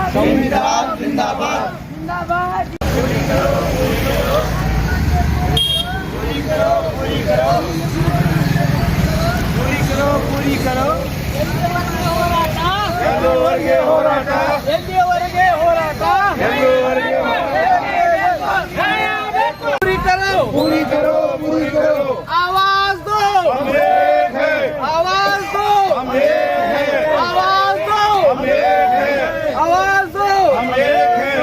संविधान जिंदाबाद जिंदाबाद। पूरी करो पूरी करो पूरी करो पूरी करो पूरी करो ಎಲ್ಲಿವರೆಗೆ ಹೋರಾಟ ಎಲ್ಲಿವರೆಗೆ ಹೋರಾಟ ಎಲ್ಲಿವರೆಗೆ पूरी करो पूरी करो पूरी करो आवाज दो हम एक है आवाज दो हम एक है आवाज दो हम एक है आवाज दो हम एक है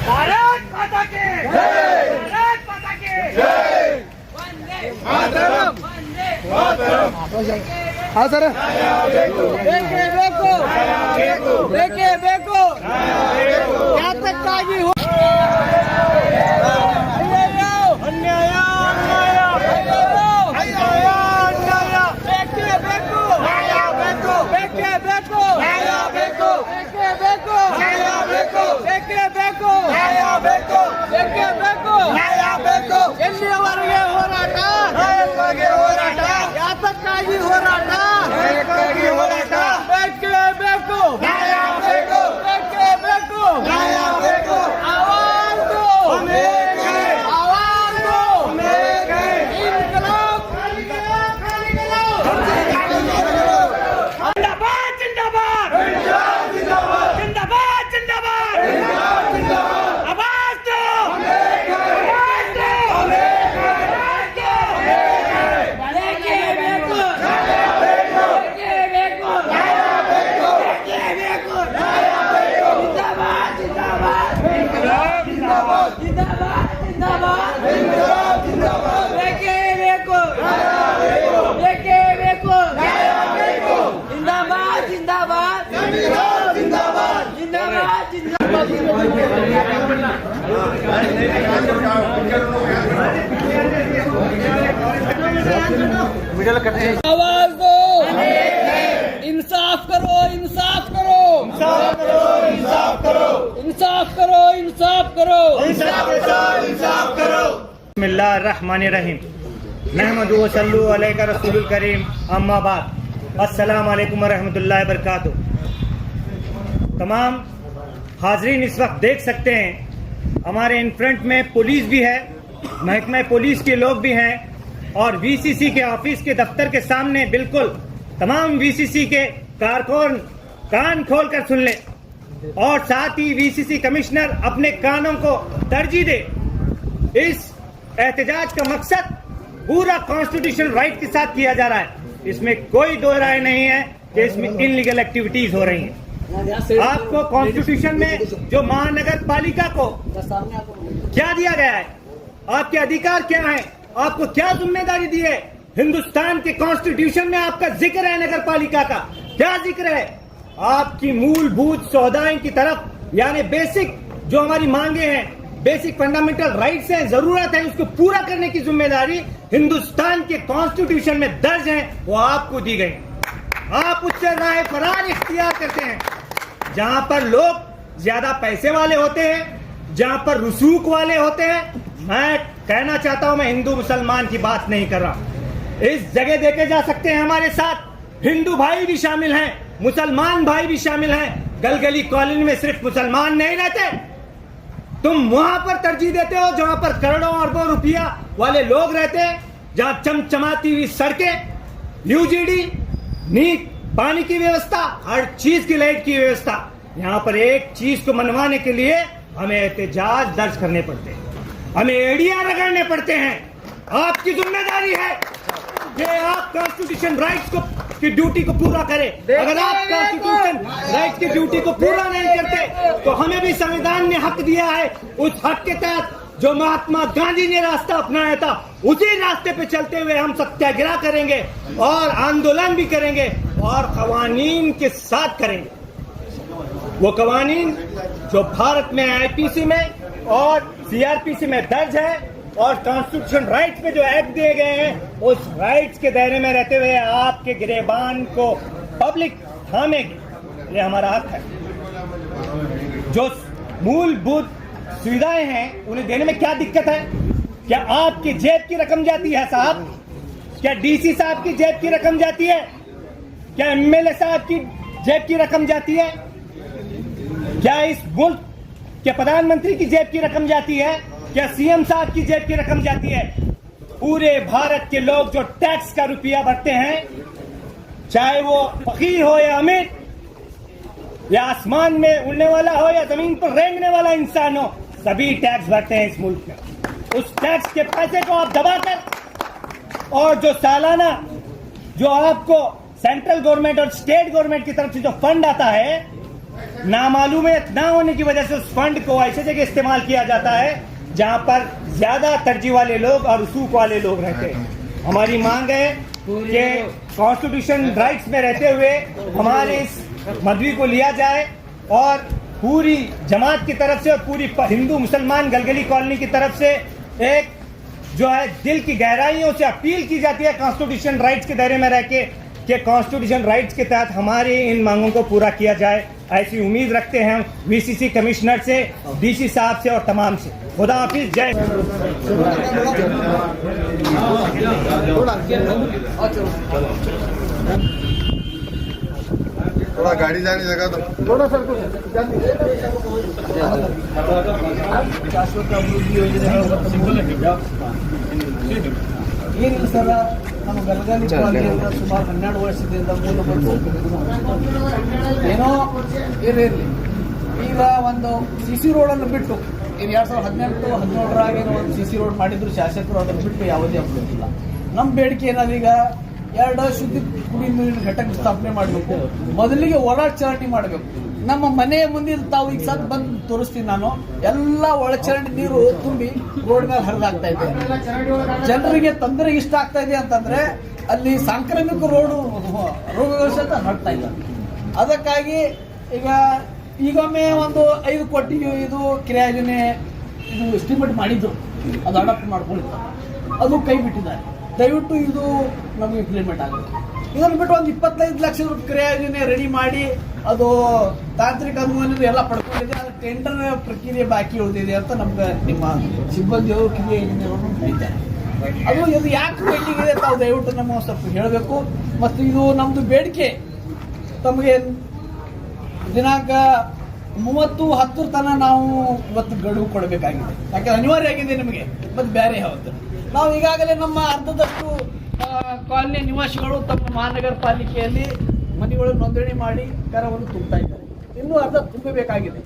भारत माता की जय भारत माता की जय वंदे मातरम वंदे मातरम हाँ सर बेके बेको बेके बेको क्या तक काजी हो ಎಲ್ಲಿಯವರೆಗೆ ಹೋರಾಟ ಹೋರಾಟ ಯಾತಕ್ಕಾಗಿ ಹೋರಾಟ ಹೋರಾಟ ಬೇಕೇ ಬೇಕು ಬೇಕು ಬೇಕೇ ಬೇಕು ಬೇಕು आवाज दो आवाज दो इनकलाब जिंदाबाद जिंदाबाद जिंदाबाद जिंदाबाद जिंदाबाद आवाज दो आवाज दो इंसाफ करो इंसाफ करो इंसाफ करो इंसाफ करो इंसाफ करो इंसाफ करो इंसाफ करो बिस्मिल्लाहिर्रहमानिर्रहीम नहमदुहु व सल्लु अलैका रसूलुल करीम अम्मा बाद अस्सलामु अलैकुम व रहमतुल्लाहि व बरकातुहू। तमाम हाजरीन इस वक्त देख सकते हैं हमारे इन फ्रंट में पुलिस भी है, महकमा पुलिस के लोग भी हैं और वीसीसी के ऑफिस के दफ्तर के सामने बिल्कुल तमाम वीसीसी के कारकुन कान खोल कर सुन ले और साथ ही वीसीसी कमिश्नर अपने कानों को तरजीह दे। इस एहतजाज का मकसद पूरा कॉन्स्टिट्यूशनल राइट के साथ किया जा रहा है, इसमें कोई दो राय नहीं है कि इसमें इनलीगल एक्टिविटीज हो रही हैं। आपको कॉन्स्टिट्यूशन में जो महानगर पालिका को क्या दिया गया है, आपके अधिकार क्या हैं, आपको क्या जिम्मेदारी दी है, हिंदुस्तान के कॉन्स्टिट्यूशन में आपका जिक्र है नगर पालिका का, क्या जिक्र है? आपकी मूलभूत सौदाएं की तरफ यानी बेसिक जो हमारी मांगे हैं, बेसिक फंडामेंटल राइट्स हैं, जरूरत है, उसको पूरा करने की जिम्मेदारी हिंदुस्तान के कॉन्स्टिट्यूशन में दर्ज है, वो आपको दी गई। आप उससे राय फरार इख्तियार करते हैं। जहां पर लोग ज्यादा पैसे वाले होते हैं, जहां पर रसूख वाले होते हैं, मैं कहना चाहता हूं मैं हिंदू मुसलमान की बात नहीं कर रहा। इस जगह देखे जा सकते हैं हमारे साथ हिंदू भाई भी शामिल हैं, मुसलमान भाई भी शामिल हैं। गलगली कॉलोनी में सिर्फ मुसलमान नहीं रहते, तुम वहां पर तरजीह देते हो जहां पर करोड़ों अरबों रुपया वाले लोग रहते हैं, जहां चमचमाती हुई सड़कें, यूजीडी, नीट, पानी की व्यवस्था, हर चीज की लाइट की व्यवस्था। यहाँ पर एक चीज को मनवाने के लिए हमें एहतजाज दर्ज करने पड़ते हैं, हमें एड़ियां रगड़ने पड़ते हैं। आपकी जिम्मेदारी है कि आप कॉन्स्टिट्यूशन राइट्स को की ड्यूटी को पूरा करें। अगर आप कॉन्स्टिट्यूशन राइट्स की ड्यूटी को पूरा नहीं करते तो हमें भी संविधान ने हक दिया है, उस हक के तहत जो महात्मा गांधी ने रास्ता अपनाया था उसी रास्ते पे चलते हुए हम सत्याग्रह करेंगे और आंदोलन भी करेंगे और कवानीन के साथ करेंगे। वो कवानीन जो भारत में आईपीसी में और सीआरपीसी में दर्ज है और कॉन्स्टिट्यूशन राइट्स पे जो एक्ट दिए गए हैं उस राइट्स के दायरे में रहते हुए आपके गिरेबान को पब्लिक थामेगी, ये हमारा हक है। जो मूलभूत सुविधाएं हैं उन्हें देने में क्या दिक्कत है? क्या आपकी जेब की रकम जाती है साहब? क्या डीसी साहब की जेब की रकम जाती है? क्या एमएलए साहब की जेब की रकम जाती है? क्या इस मुल्क के प्रधानमंत्री की जेब की रकम जाती है? क्या सीएम साहब की जेब की रकम जाती है? पूरे भारत के लोग जो टैक्स का रुपया भरते हैं, चाहे वो फकीर हो या अमीर, या आसमान में उड़ने वाला हो या जमीन पर रेंगने वाला इंसान हो, सभी टैक्स भरते हैं इस मुल्क में। उस टैक्स के पैसे को आप दबाकर और जो सालाना जो आपको सेंट्रल गवर्नमेंट और स्टेट गवर्नमेंट की तरफ से जो फंड आता है, नामालूमियत ना होने की वजह से उस फंड को ऐसे जगह इस्तेमाल किया जाता है जहां पर ज्यादा तरजीह वाले लोग और रसूख वाले लोग रहते हैं। हमारी मांग है कि कॉन्स्टिट्यूशन राइट्स में रहते हुए हमारे इस मदवी को लिया जाए और पूरी जमात की तरफ से और पूरी हिंदू मुसलमान गलगली कॉलोनी की तरफ से एक जो है दिल की गहराइयों से अपील की जाती है कॉन्स्टिट्यूशन राइट्स के दायरे में रह के कि कॉन्स्टिट्यूशन राइट्स के तहत हमारी इन मांगों को पूरा किया जाए। ऐसी उम्मीद रखते हैं वीसीसी कमिश्नर से, डीसी साहब से और तमाम से। खुदा हाफिज, जय। थोड़ा गाड़ी जाने जगह तो थोड़ा सर ಶಾಶ್ವತ ಅಭಿವೃದ್ಧಿ ಯೋಜನೆ ಏನಿಲ್ಲ ಸರ್, ನಮ್ಮ ಗಲಗಾಲಿ ಪಾಲಿಕೆಯಿಂದ ಸುಮಾರು 12 ವರ್ಷದಿಂದ ಮೂಲಭೂತ ಏನೋ ಇರಲಿ ಈಗ ಒಂದು ಸಿಸಿ ರೋಡನ್ನು ಬಿಟ್ಟು ಈಗ 2018-17 ಒಂದು ಸಿಸಿ ರೋಡ್ ಮಾಡಿದ್ರು ಶಾಸಕರು, ಅದನ್ನು ಬಿಟ್ಟು ಯಾವುದೇ ಅಭಿವೃದ್ಧಿ ಇಲ್ಲ. ನಮ್ಮ ಬೇಡಿಕೆ ಏನಾದ್ರು ಈಗ 2 ಶುದ್ಧ ಕುಡಿಯುವ ನೀರಿನ ಘಟಕ ಸ್ಥಾಪನೆ ಮಾಡಬೇಕು, ಮೊದಲಿಗೆ ಒಳಚರಂಡಿ ಮಾಡಬೇಕು. ನಮ್ಮ ಮನೆಯ ಮುಂದೆ ತಾವು ಈಗ ಸದ್ ಬಂದು ತೋರಿಸ್ತೀನಿ ನಾನು, ಎಲ್ಲ ಒಳಚರಂಡಿ ನೀರು ತುಂಬಿ ರೋಡ್ ಮೇಲೆ ಹರಿದಾಗ್ತಾ ಇದೆ. ಜನರಿಗೆ ತೊಂದರೆ ಇಷ್ಟ ಆಗ್ತಾ ಇದೆ ಅಂತಂದ್ರೆ ಅಲ್ಲಿ ಸಾಂಕ್ರಾಮಿಕ ರೋಗಗಳು ಸಹಿತ ಹರಡ್ತಾ ಇಲ್ಲ. ಅದಕ್ಕಾಗಿ ಈಗೊಮ್ಮೆ ಒಂದು 5 ಕೋಟಿ ಇದು ಕ್ರಿಯಾಯೋಜನೆ ಇದು ಎಸ್ಟಿಮೇಟ್ ಮಾಡಿದ್ರು, ಅದು ಅಡಾಪ್ಟ್ ಮಾಡ್ಕೊಂಡಿತ್ತು, ಅದು ಕೈ ಬಿಟ್ಟಿದ್ದಾರೆ. ದಯವಿಟ್ಟು ಇದು ನಮಗೆ ಇಂಪ್ಲಿಮೆಂಟ್ ಆಗುತ್ತೆ. ಇದನ್ನು ಬಿಟ್ಟು ಒಂದು 25 ಲಕ್ಷ ರೂಪಾಯಿ ಕ್ರಿಯಾಯೋಜನೆ ರೆಡಿ ಮಾಡಿ ಅದು ತಾಂತ್ರಿಕ ಅನುದಾನ ಎಲ್ಲ ಪಡ್ಕೊಂಡಿದೆ, ಅದು ಟೆಂಡರ್ ಪ್ರಕ್ರಿಯೆ ಬಾಕಿ ಉಳಿದಿದೆ ಅಂತ ನಮ್ಗೆ ನಿಮ್ಮ ಸಿಬ್ಬಂದಿಯವರು ಕ್ರಿಯಾ ಇಂಜಿನಿಯರ್ ಹೇಳಿದ್ದಾರೆ. ಅದು ಯಾಕೆ ಪೆಂಡಿಂಗ್ ಇದೆ ತಾವು ದಯವಿಟ್ಟು ನಮ್ಮ ಸ್ವಲ್ಪ ಹೇಳಬೇಕು. ಮತ್ತು ಇದು ನಮ್ದು ಬೇಡಿಕೆ ತಮಗೆ ದಿನಾಂಕ 30/10 ತನಕ ನಾವು ಇವತ್ತು ಗಡುವು ಕೊಡಬೇಕಾಗಿದೆ. ಯಾಕೆ ಅನಿವಾರ್ಯ ಆಗಿದೆ ನಿಮಗೆ, ಮತ್ತು ಬೇರೆ ಯಾವತ್ತು ನಾವು ಈಗಾಗಲೇ ನಮ್ಮ ಅರ್ಧದಷ್ಟು ಕಾಲನಿ ನಿವಾಸಿಗಳು ತಮ್ಮ ಮಹಾನಗರ ಪಾಲಿಕೆಯಲ್ಲಿ ಮನೆಗಳು ನೋಂದಣಿ ಮಾಡಿ ಕರವನ್ನು ತುಂಬ್ತಾ ಇದ್ದಾರೆ. ಇನ್ನೂ ಅರ್ಧ ತುಂಬಬೇಕಾಗಿದೆ.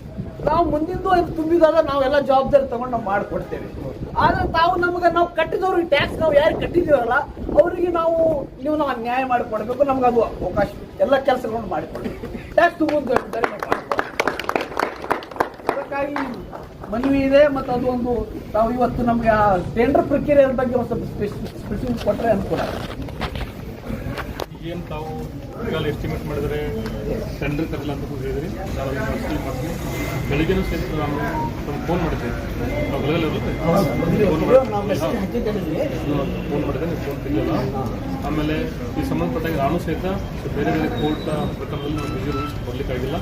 ನಾವು ಮುಂದಿಂದು ತುಂಬಿದಾಗ ನಾವೆಲ್ಲ ಜವಾಬ್ದಾರಿ ತಗೊಂಡು ನಾವು ಮಾಡಿಕೊಡ್ತೇವೆ. ಆದರೆ ನಾವು ಕಟ್ಟಿದವ್ರಿಗೆ ಟ್ಯಾಕ್ಸ್ ನಾವು ಯಾರು ಕಟ್ಟಿದ್ದೀವಲ್ಲ ಅವರಿಗೆ ನಾವು ನ್ಯಾಯ ಮಾಡಿಕೊಡ್ಬೇಕು. ನಮ್ಗೆ ಅದು ಅವಕಾಶ ಎಲ್ಲ ಕೆಲಸಗಳನ್ನು ಮಾಡಿಕೊಡ್ಬೇಕು. ಟ್ಯಾಕ್ಸ್ ತುಂಬುವುದು ಜವಾಬ್ದಾರಿ ನಾವು ಮಾಡಿಕೊಡ್ಬೇಕು. ಅದಕ್ಕಾಗಿ ಮನವಿ ಇದೆ. ಮತ್ತು ಅದು ಒಂದು ನಾವು ಇವತ್ತು ನಮಗೆ ಆ ಟೆಂಡರ್ ಪ್ರಕ್ರಿಯೆ ಬಗ್ಗೆ ಒಂದು ಸ್ವಲ್ಪ ಸ್ಪೆಸಿಫಿಕ್ ಕೊಟ್ಟರೆ ಅನುಕೂಲ. ಏನು ತಾವು ಈಗಾಗಲೇ ಎಸ್ಟಿಮೇಟ್ ಮಾಡಿದರೆ ಟೆಂಡರ್ ಕರಲ್ಲ ಅಂತ ಹೇಳಿದ್ರಿ. ನಾನು ಅದನ್ನು ಮಾಡ್ತೀನಿ. ಬೆಳಿಗ್ಗೆನೂ ಸಹಿತ ನಾನು ಒಂದು ಫೋನ್ ಮಾಡಿದ್ದೆ. ನಾವು ಫೋನ್ ಮಾಡಿದೆ, ನೀವು ಫೋನ್ ತೆಗೆಯಲ್ಲ. ಆಮೇಲೆ ಈ ಸಂಬಂಧಪಟ್ಟಾಗ ನಾನು ಸಹಿತ ಬೇರೆ ಬೇರೆ ಕೋರ್ಟ್ ಪ್ರಕರಣದಲ್ಲಿ ನಾನು ಬಿಜಿ ರೂಲ್ಸ್ ಬರಲಿಕ್ಕಾಗಿಲ್ಲ.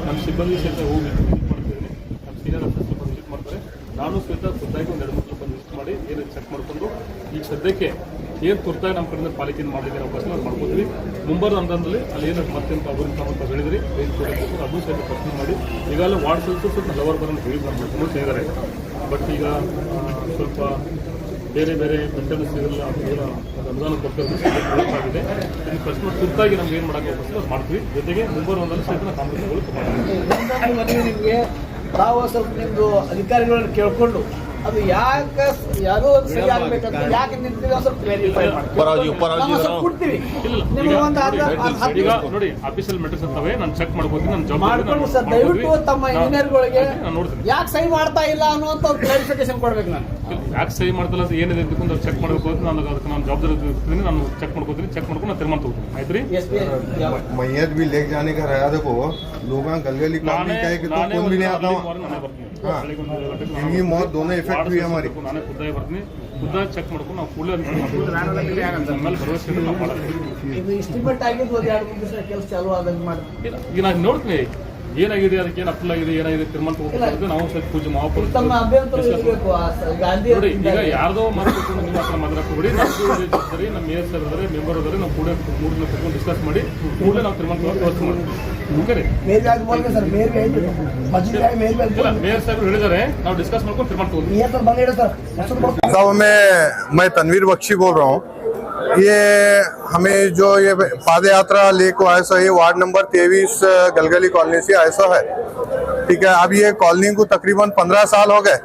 ನಮ್ಮ ಸಿಬ್ಬಂದಿ ಸಹಿತ ಹೋಗಿ ವಿಸಿಟ್ ಮಾಡ್ತಿದ್ದೀನಿ. ನಮ್ಮ ಸೀನಿಯರ್ ಆಫೀಸರ್ ಬಂದು ವಿಸಿಟ್ ಮಾಡ್ತಾರೆ. ನಾನು ಸಹಿತ ಖುದ್ದಾಗಿ ಒಂದು 2-3 ಬಂದು ವಿಸಿಟ್ ಮಾಡಿ ಏನು ಚೆಕ್ ಮಾಡಿಕೊಂಡು ಈಗ ಸದ್ಯಕ್ಕೆ ಏನು ತುರ್ತಾಗಿ ನಮ್ಮ ಕಡೆಯಿಂದ ಪಾಲಿಕೆಯನ್ನು ಮಾಡಲಿಕ್ಕೆ ಅವಕಾಶ ನಾವು ಮಾಡ್ಕೋತೀವಿ. ಮುಂಬರುವ ಅನುದಾನದಲ್ಲಿ ಅಲ್ಲಿ ಏನು ಮತ್ತೆಂತ ಅಭಿವೃದ್ಧಿ ಅಂತ ಹೇಳಿದ್ರಿ ಅದು ಸಹಿತ ಪ್ರಶ್ನೆ ಮಾಡಿ ಈಗಾಗಲೇ ವಾರ್ಡ್ ಸೆಲ್ಸು ಸ್ವಲ್ಪ ಲವರ್ ಬರೋದು ಹೇಳಿದ್ರು ಹೇಳಿದ್ದಾರೆ. ಬಟ್ ಈಗ ಸ್ವಲ್ಪ ಬೇರೆ ಬೇರೆ ಮೇಂಟೆನೆನ್ಸ್ ಇದೆಲ್ಲ ಅನುದಾನ ಕೊಟ್ಟಿರೋದಾಗಿದೆ. ಇನ್ನು ಪ್ರಶ್ನೆ ತುರ್ತಾಗಿ ನಮ್ಗೆ ಏನು ಮಾಡೋಕ್ಕೆ ಅವಕಾಶ ನಾವು ಮಾಡ್ತೀವಿ. ಜೊತೆಗೆ ಮುಂಬರುವ ಒಂದಲ್ಲಿ ಸಹಿತ ಕಾಂಗ್ರೆಸ್ಗಳು ನಿಮಗೆ ತಾವು ಸ್ವಲ್ಪ ನಿಮ್ಮದು ಅಧಿಕಾರಿಗಳನ್ನು ಕೇಳಿಕೊಂಡು ಅದು ಯಾರೋ ಸರಿ ಆಗ್ಬೇಕಂತ ಯಾಕೆ ನಿಂತಿದೆ ಸ್ವಲ್ಪ ಕ್ಲಾರಿಫೈ ಮಾಡಿ ನಾವು ಸ್ವಲ್ಪ ಕೊಡ್ತೀವಿ ನಿಮಗೆ ಒಂದು ಈಗ ನೋಡಿ ಆಫೀಸಿಯಲ್ ಮ್ಯಾಟರ್ಸ್ ಇರ್ತವೆ, ನಾನು ಚೆಕ್ ಮಾಡ್ಕೋತೀನಿ, ನಾನು ಮಾಡ್ಕೊಂಡು ಸರ್ ದಯವಿಟ್ಟು ತಮ್ಮ ಇಂಜಿನಿಯರ್ಗಳಿಗೆ ನಾನು ನೋಡ್ತೀನಿ ಯಾಕೆ ಸಹಿ ಮಾಡ್ತಾ ಇಲ್ಲ ಅನ್ನುವಂತ ಕ್ಲಾರಿಫಿಕೇಶನ್ ಕೊಡ್ಬೇಕು. ನಾನು ಯಾಕೆ ಸಹಿ ಮಾಡ್ತಲ್ಲ ಅಂತ ಏನಿದೆ ಅಂತ ಚೆಕ್ ಮಾಡ್ಬೇಕು ಅಂತ ನಾನು ಅದಕ್ಕೆ ನಾನು ಜವಾಬ್ದಾರಿ ಇರ್ತೀನಿ, ನಾನು ಚೆಕ್ ಮಾಡ್ಕೋತೀನಿ, ಚೆಕ್ ಮಾಡ್ಕೊಂಡು ನಾನು ತೀರ್ಮಾನ ತಗೋತೀನಿ. ಆಯ್ತು ರೀ, मैयत भी लेके जाने का रहा देखो लोग गलगली कॉलोनी का है कि तो कौन भी नहीं आता हाँ जिंदगी मौत दोनों इफेक्ट हुई हमारी ನಾನೇ ಖುದ್ದಾಗಿ ಬರ್ತೀನಿ, ಖುದ್ದಾಗಿ ಚೆಕ್ ಮಾಡ್ಕೊಂಡು ನಾವು ಕೂಡಲೇ ಮೇಲೆ ಭರವಸೆ ಇಟ್ಟು ನಾವು ಮಾಡೋದು. ಇದು ಇಸ್ಟಿಮೇಟ್ ಆಗಿದ್ದು ಒಂದು 2-3 ದಿವಸ ಕೆಲಸ ಚಾಲು ಆದಂಗೆ ಮಾಡಿ ಈಗ ನಾನು ನೋಡ್ತೀನಿ ಏನಾಗಿದೆ, ಅದಕ್ಕೆ ಏನು ಅಪ್ಲೈ ಆಗಿದೆ, ಏನಾಗಿದೆ ತೀರ್ಮಾನ ತಗೋಬೇಕು. ನಾವು ಸ್ವಲ್ಪ ಪೂಜೆ ಮಹಾಪುರುಷ ತಮ್ಮ ಅಭ್ಯಂತರ ಇರಬೇಕು. ಗಾಂಧಿ ನೋಡಿ, ಈಗ ಯಾರ್ದೋ ಮಾತಾಡ್ಕೊಂಡು ನೀವು ಹತ್ರ ಮಾತಾಡ್ಕೊಬಿಡಿ. ಜವಾಬ್ದಾರಿ ನಮ್ಮ ಮೇಯರ್ ಸರ್ ಇದ್ದಾರೆ, ಮೆಂಬರ್ ಇದ್ದಾರೆ, ನಾವು ಕೂಡ 3 ದಿನ ಕೂತ್ಕೊಂಡು ಡಿಸ್ಕಸ್ ಮಾಡಿ ಕೂಡಲೇ ನಾವು ತೀರ್ಮಾನ ತಗೊಂಡು ವ್ಯವಸ್ಥೆ ಮಾಡ್ತೀವಿ. ಓಕೆ ರೀ, ಮೇಲ್ ಆಗಿ ಬೋಲ್ಗೆ ಸರ್ ಮೇಲ್ ಗೆ ಐತೆ ಮಸ್ಜಿದ್ ಆಗಿ ಮೇಲ್ ಗೆ ಇಲ್ಲ ಮೇಯರ್ ಸಾಹೇಬರು ಹೇಳಿದ್ದಾರೆ, ನಾವು ಡಿಸ್ಕಸ್ ಮಾಡ್ಕೊಂಡು ತೀರ್ಮಾನ ತಗೊಂಡು. ये सर बंद सर साहब मैं तनवीर बख्शी बोल रहा हूँ। ये हमें जो ये पाद यात्रा लेको आयसा ये वार्ड नंबर 23 गलगली कॉलोनी से आयसा है, ठीक है। अब ये कॉलोनी को तकरीबन 15 साल हो गए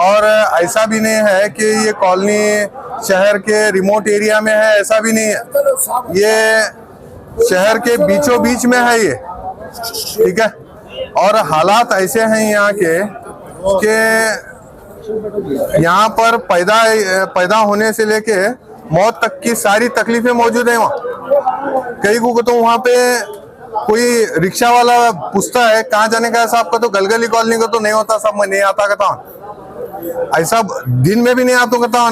और ऐसा भी नहीं है कि ये कॉलोनी शहर के रिमोट एरिया में है, ऐसा भी नहीं है। ये शहर के बीचों बीच में है ये, ठीक है। और हालात ऐसे हैं यहाँ के कि यहाँ पर पैदा होने से लेके मौत तक की सारी तकलीफें मौजूद है वहाँ। कई को तो वहाँ पे कोई रिक्शा वाला पूछता है कहाँ जाने का है साहब का, तो गलगली कॉलोनी को तो नहीं होता साहब, मैं नहीं आता कहता हूँ। ऐसा दिन में भी नहीं आता कहता हूँ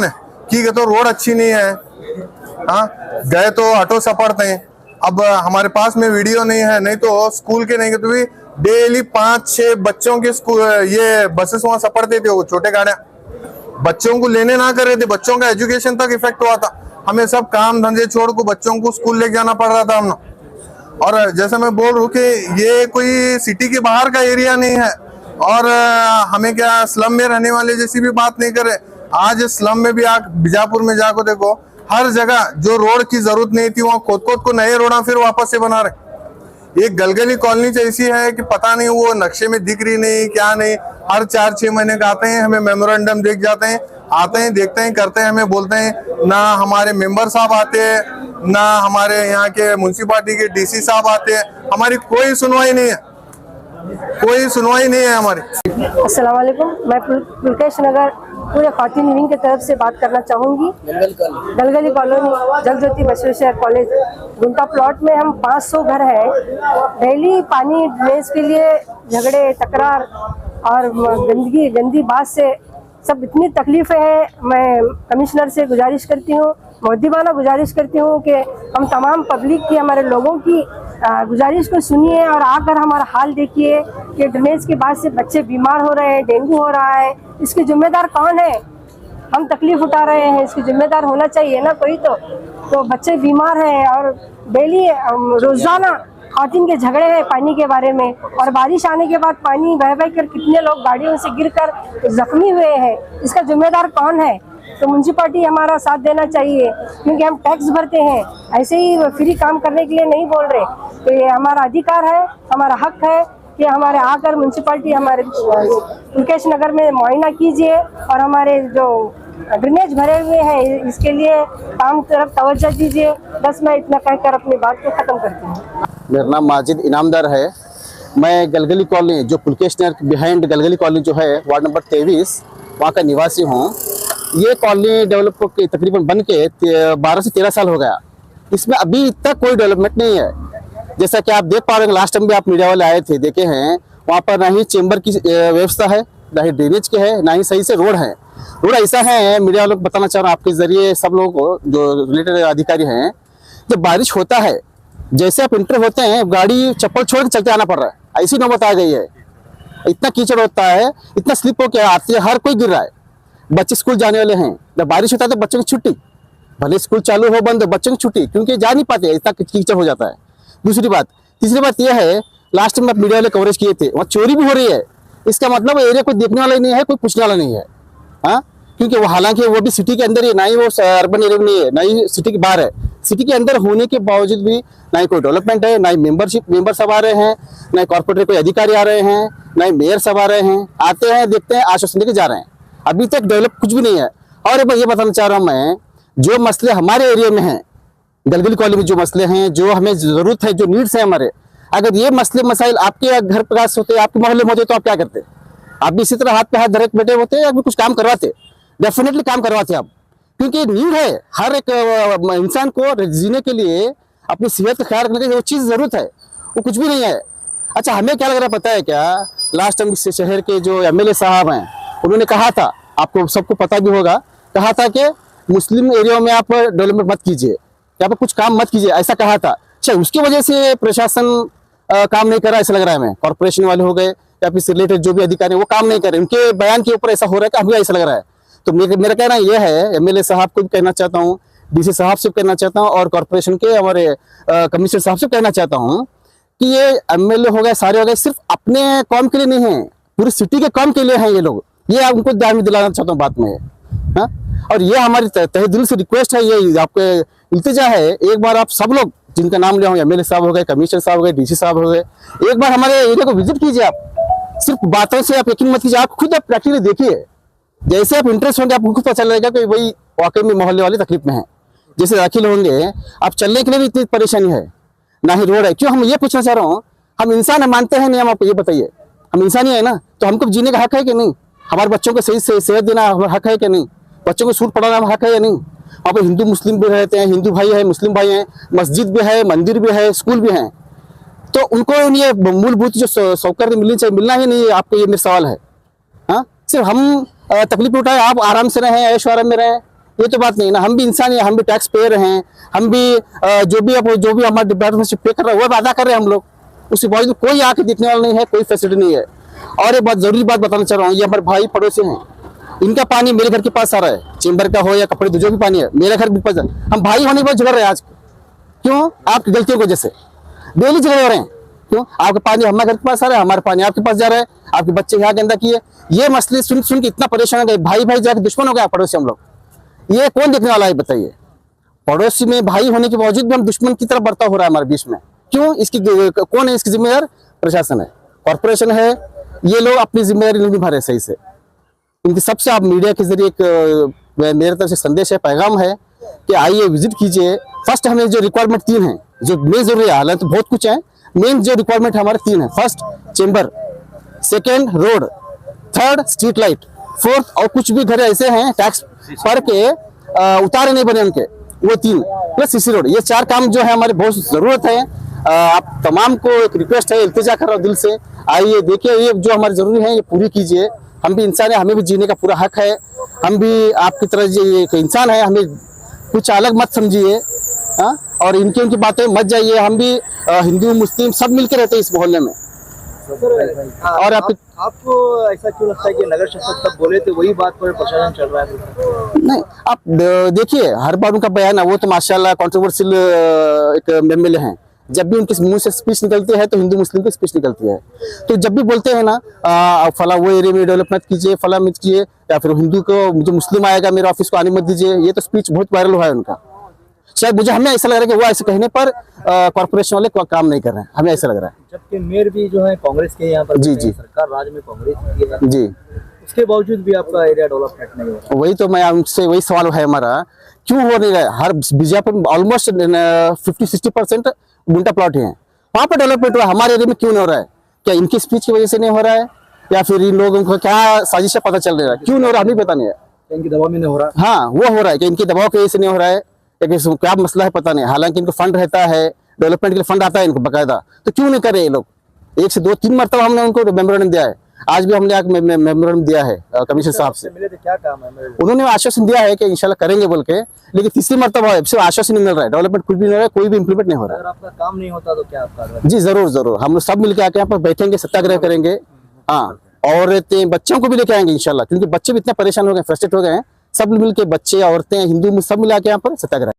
कि तो रोड अच्छी नहीं है। हाँ गए तो ऑटो सपड़ते हैं। अब हमारे पास में वीडियो नहीं है, नहीं तो स्कूल के नहीं तो भी डेली 5-6 बच्चों के स्कूल ये बसेस वहाँ सपड़ते थे, वो छोटे गाड़ियाँ बच्चों को लेने ना कर रहे थे, बच्चों का एजुकेशन तक इफेक्ट हुआ था। हमें सब काम धंधे छोड़ को बच्चों को स्कूल लेके जाना पड़ रहा था हमने। और जैसे मैं बोल रहा हूँ कि ये कोई सिटी के बाहर का एरिया नहीं है और हमें क्या स्लम में रहने वाले जैसी भी बात नहीं करे। आज स्लम में भी बीजापुर में जाकर देखो, हर जगह जो रोड की जरूरत नहीं थी वहाँ खोद को नए रोड फिर वापस से बना रहे। एक गलगली कॉलोनी ऐसी है कि पता नहीं वो नक्शे में दिख रही नहीं क्या नहीं। हर 4-6 महीने का आते हैं, हमें मेमोरेंडम देख जाते हैं, आते हैं देखते हैं करते हैं, हमें बोलते हैं। ना हमारे मेंबर साहब आते हैं, ना हमारे यहाँ के म्युनिसिपालिटी के डीसी साहब आते हैं, हमारी कोई सुनवाई नहीं है, कोई सुनवाई नहीं है हमारी। अस्सलाम वालेकुम, मैं पुलकेश नगर पूरे खातिन विंग की तरफ से बात करना चाहूँगी। गलगली कॉलोनी जगज्योति बसवेश्वर कॉलेज गुंटा प्लॉट में हम 500 घर हैं। डेली पानी ड्रेनेज के लिए झगड़े तकरार और गंदी बात से सब इतनी तकलीफ़ें हैं। मैं कमिश्नर से गुजारिश करती हूँ, मुद्दीबाना गुजारिश करती हूँ कि हम तमाम पब्लिक की, हमारे लोगों की गुजारिश को सुनिए और आकर हमारा हाल देखिए कि ड्रेनेज के बाद से बच्चे बीमार हो रहे हैं, डेंगू हो रहा है। इसके जिम्मेदार कौन है? हम तकलीफ उठा रहे हैं, इसकी जिम्मेदार होना चाहिए ना कोई। तो बच्चे बीमार हैं और डेली रोज़ाना खातिन के झगड़े हैं पानी के बारे में। और बारिश आने के बाद पानी बह कर कितने लोग गाड़ियों से गिरकर जख्मी हुए हैं, इसका जिम्मेदार कौन है? तो म्युनिसिपालिटी हमारा साथ देना चाहिए, क्योंकि हम टैक्स भरते हैं, ऐसे ही फ्री काम करने के लिए नहीं बोल रहे। तो ये हमारा अधिकार है, हमारा हक है कि हमारे आकर म्युनिसिपालिटी हमारे पुलकेश नगर में मुआयना कीजिए और हमारे जो ड्रेनेज भरे हुए हैं इसके लिए काम तरफ तवज्जो दीजिए। बस मैं इतना कहकर अपनी बात को ख़त्म करती हूँ। मेरा नाम माजिद इनामदार है। मैं गलगली कॉलोनी जो पुलकेश नगर बिहाइंड गलगली कॉलोनी जो है वार्ड नंबर 23 वहाँ का निवासी हूँ। ये कॉलोनी डेवलप तकरीबन बन के 12 से 13 साल हो गया। इसमें अभी तक कोई डेवलपमेंट नहीं है। जैसा कि आप देख पा रहे हैं, लास्ट टाइम भी आप मीडिया वाले आए थे, देखे हैं वहाँ पर ना ही चेंबर की व्यवस्था है, ना ही ड्रेनेज के है, ना ही सही से रोड है। रोड ऐसा है, मीडिया वालों को बताना चाह रहा हूँ आपके जरिए सब लोगों को जो रिलेटेड अधिकारी हैं, जब बारिश होता है जैसे आप इंटर होते हैं गाड़ी चप्पल छोड़ के चलते आना पड़ रहा है, ऐसी नौबत आ गई है। इतना कीचड़ होता है, इतना स्लिप हो के आते हैं, हर कोई गिर रहा है। बच्चे स्कूल जाने वाले हैं, जब बारिश होता है तो बच्चों की छुट्टी, भले स्कूल चालू हो बंद, बच्चों की छुट्टी, क्योंकि जा नहीं पाते, इतना कीचड़ हो जाता है। दूसरी बात, तीसरी बात यह है, लास्ट टाइम आप मीडिया वाले कवरेज किए थे, वहाँ चोरी भी हो रही है। इसका मतलब एरिया कोई देखने वाला ही नहीं है, कोई पूछने वाला नहीं है। हाँ, क्योंकि वो हालांकि वो भी सिटी के अंदर ही, ना ही वो अर्बन एरिया में नहीं है, ना ही सिटी के बाहर है। सिटी के अंदर होने के बावजूद भी ना ही कोई डेवलपमेंट है, ना ही मेंबर सब आ रहे हैं, ना ही कॉर्पोरेट कोई अधिकारी आ रहे हैं, ना ही मेयर सब आ रहे हैं। आते हैं, देखते हैं, आश्वासन देके जा रहे हैं। अभी तक डेवलप कुछ भी नहीं है। और ये बताना चाह रहा हूँ मैं, जो मसले हमारे एरिया में हैं, गलगली कॉलोनी में जो मसले हैं, जो हमें जरूरत है, जो नीड्स है हमारे, अगर ये मसले मसाइल आपके घर पास होते, आपके मोहल्ले में होते, तो आप क्या करते? आप भी इसी तरह हाथ पे हाथ धरे बैठे होते या कुछ काम करवाते? डेफिनेटली काम करवाते आप, क्योंकि नीड है हर एक इंसान को जीने के लिए, अपनी सेहत का ख्याल रखने के लिए जो चीज़ जरूरत है वो कुछ भी नहीं है। अच्छा, हमें क्या लग रहा है पता है क्या? लास्ट टाइम इस शहर के जो एमएलए साहब हैं, उन्होंने कहा था, आपको सबको पता भी होगा, कहा था कि मुस्लिम एरिया में आप डेवलपमेंट मत कीजिए, यहाँ पर कुछ काम मत कीजिए, ऐसा कहा था। अच्छा, उसकी वजह से प्रशासन काम नहीं कर रहा ऐसा लग रहा है हमें, कॉर्पोरेशन वाले हो गए या फिर रिलेटेड जो भी अधिकारी वो काम नहीं कर रहे, उनके बयान के ऊपर ऐसा हो रहा है कि हमें ऐसा लग रहा है। तो मेरा कहना यह है, एमएलए साहब को भी कहना चाहता हूँ, डीसी साहब से कहना चाहता हूँ, और कॉर्पोरेशन के हमारे कमिश्नर साहब से कहना चाहता हूँ कि ये एमएलए हो गए, सारे हो गए, सिर्फ अपने कौम के लिए नहीं है, पूरी सिटी के कौम के लिए हैं ये लोग। ये उनको ध्यान में दिलाना चाहता हूँ बात में, हाँ। और ये हमारी तहे दिल से रिक्वेस्ट है, ये आपके इल्तिजा है, एक बार आप सब लोग जिनका नाम लिया हूँ, एमएलए साहब हो गए, कमिश्नर साहब हो गए, डीसी साहब हो गए, एक बार हमारे एरिया को विजिट कीजिए। आप सिर्फ बातों से आप यकीन मत कीजिए, आप खुद आप प्रैक्टिकली देखिए, जैसे आप इंटरेस्ट होंगे आपको खुद पता चल जाएगा कि वही वाकई में मोहल्ले वाले तकलीफ में है। जैसे दाखिल होंगे आप, चलने के लिए भी इतनी परेशानी है, ना ही रोड है। क्यों? हम ये पूछना चाह रहा हूँ, हम इंसान मानते हैं नहीं? हम आपको ये बताइए, हम इंसान ही है ना, तो हमको जीने का हक है कि नहीं? हमारे बच्चों को सही से सेहत देना हक है कि नहीं? बच्चों को सूट पढ़ाना हक है या नहीं? वहाँ पर हिंदू मुस्लिम भी रहते हैं, हिंदू भाई है, मुस्लिम भाई हैं, मस्जिद भी है, मंदिर भी है, स्कूल भी है, तो उनको ये मूलभूत जो सौकर्य मिलनी चाहिए, मिलना ही नहीं है। आपको ये मेरा सवाल है, हाँ। सिर्फ हम तकलीफ उठाए, आप आराम से रहें, ऐश आराम में रहें, ये तो बात नहीं ना। हम भी इंसान है, हम भी टैक्स पेयर हैं, हम भी जो भी हमारे डिपार्टमेंट से पे कर रहा है वो अदा कर रहे हैं हम लोग। उसके बावजूद कोई आके देखने वाला नहीं है, कोई फैसिलिटी नहीं है। और एक बात जरूरी बात बताना चाह रहा हूँ, ये हमारे भाई पड़ोसी हैं, इनका पानी मेरे घर के पास आ रहा है, चेंबर का हो या कपड़े जो भी पानी है मेरे घर के पास। हम भाई होने के बाद झगड़ रहे हैं आज, क्यों? आपकी गलतियों की वजह से डेली झगड़ रहे हैं। क्यों? आपका पानी हमारे घर के पास आ रहा है, हमारा पानी आपके पास जा रहा है, आपके बच्चे यहाँ गंदा किए। ये मसले सुन सुन के इतना परेशान हो गए, भाई भाई जाके दुश्मन हो गया पड़ोसी हम लोग। ये कौन देखने वाला है बताइए? पड़ोसी में भाई होने के बावजूद भी हम दुश्मन की तरफ बढ़ता हो रहा है हमारे बीच में। क्यों? इसकी कौन है इसकी जिम्मेदार? प्रशासन है, कॉर्पोरेशन है। ये लोग अपनी जिम्मेदारी नहीं निभा रहे सही से। इनकी सबसे आप मीडिया के जरिए एक मेरे तरफ से संदेश है, पैगाम है कि आइए विजिट कीजिए। फर्स्ट हमें जो रिक्वायरमेंट 3 है जो मेन जरूरी है, हालांकि बहुत कुछ है, मेन जो रिक्वायरमेंट हमारे 3 है। First chamber, second road, third street light, fourth और कुछ भी घर ऐसे हैं टैक्स पर के उतारे नहीं बने उनके, वो 3 प्लस सीसी रोड। ये 4 काम जो है हमारी बहुत जरूरत है। आप तमाम को एक रिक्वेस्ट है, इल्तिजा कर रहा हूँ दिल से, आइए देखिए, ये जो हमारी जरूरी है ये पूरी कीजिए। हम भी इंसान है, हमें भी जीने का पूरा हक है। हम भी आपकी तरह एक इंसान है, हमें कुछ अलग मत समझिए, हाँ। और उनकी बातें मत जाइए। हम भी हिंदू मुस्लिम सब मिलकर रहते हैं इस मोहल्ले में। और आपको ऐसा क्यों लगता है कि नगर शासक तब बोले थे वही बात पर प्रशासन चल रहा है? नहीं, आप देखिए हर बार उनका बयान है, वो तो माशाल्लाह कंट्रोवर्शियल एक एमएलए हैं। जब भी उनके मुंह से स्पीच निकलती है तो हिंदू मुस्लिम की स्पीच निकलती है। तो जब भी बोलते हैं ना फला वो एरिया में डेवलपमेंट कीजिए, फला मत कीजिए, या फिर हिंदू को जो मुस्लिम आएगा मेरे ऑफिस को आने मत दीजिए, ये तो स्पीच बहुत वायरल हुआ है उनका। शायद मुझे हमें ऐसा लग रहा है कि वो ऐसे कहने पर कॉर्पोरेशन वाले काम नहीं कर रहे हैं, हमें ऐसा लग रहा है। जबकि मेयर भी जो है कांग्रेस के यहाँ पर, जी सरकार राज्य में कांग्रेस की है जी, उसके बावजूद भी आपका एरिया डेवलपमेंट नहीं हो रहा। वही तो मैं उनसे वही सवाल है हमारा, क्यों हो नहीं रहा है? हर बीजेपी में ऑलमोस्ट 50-60% गुंटा प्लॉट है, वहाँ पर डेवलपमेंट हुआ, हमारे एरिया में क्यों नहीं हो रहा है? क्या इनकी स्पीच की वजह से नहीं हो रहा है, या फिर इन लोगों को क्या साजिश पता चल रहा है? क्यों नहीं हो रहा हमें पता नहीं है। इनके दबाव में नहीं हो रहा। हाँ, वो हो रहा है कि इनके दबाव की वजह से नहीं हो रहा है, लेकिन क्या मसला है पता नहीं। हालांकि इनको फंड रहता है, डेवलपमेंट के लिए फंड आता है इनको बाकायदा, तो क्यों नहीं कर रहे ये लोग? 1 से 2-3 मरतबा हमने उनको मेमोरेंडम दिया है, आज भी हमने मेमोरेंडम दिया है कमिश्नर साहब से। मिले थे, क्या काम है? उन्होंने आश्वासन दिया है कि इंशाल्लाह करेंगे बोल के, लेकिन तीसरी मरतबा सिर्फ आश्वासन नहीं मिल रहा है, डेवलपमेंट कुछ भी नहीं हो रहा है, कोई भी इंप्लीमेंट नहीं हो रहा है। अगर आपका काम नहीं होता तो क्या आप कर रहे हैं? जी जरूर, हम लोग सब मिलकर आके यहाँ पर बैठेंगे, सत्याग्रह करेंगे, हाँ। औरतें बच्चों को भी लेके आएंगे इंशाल्लाह, क्योंकि बच्चे भी इतने परेशान हो गए, फ्रस्ट्रेट हो गए हैं। सब मिलके बच्चे, औरतें, हिंदू सब मिला के यहाँ पर सत्याग्रह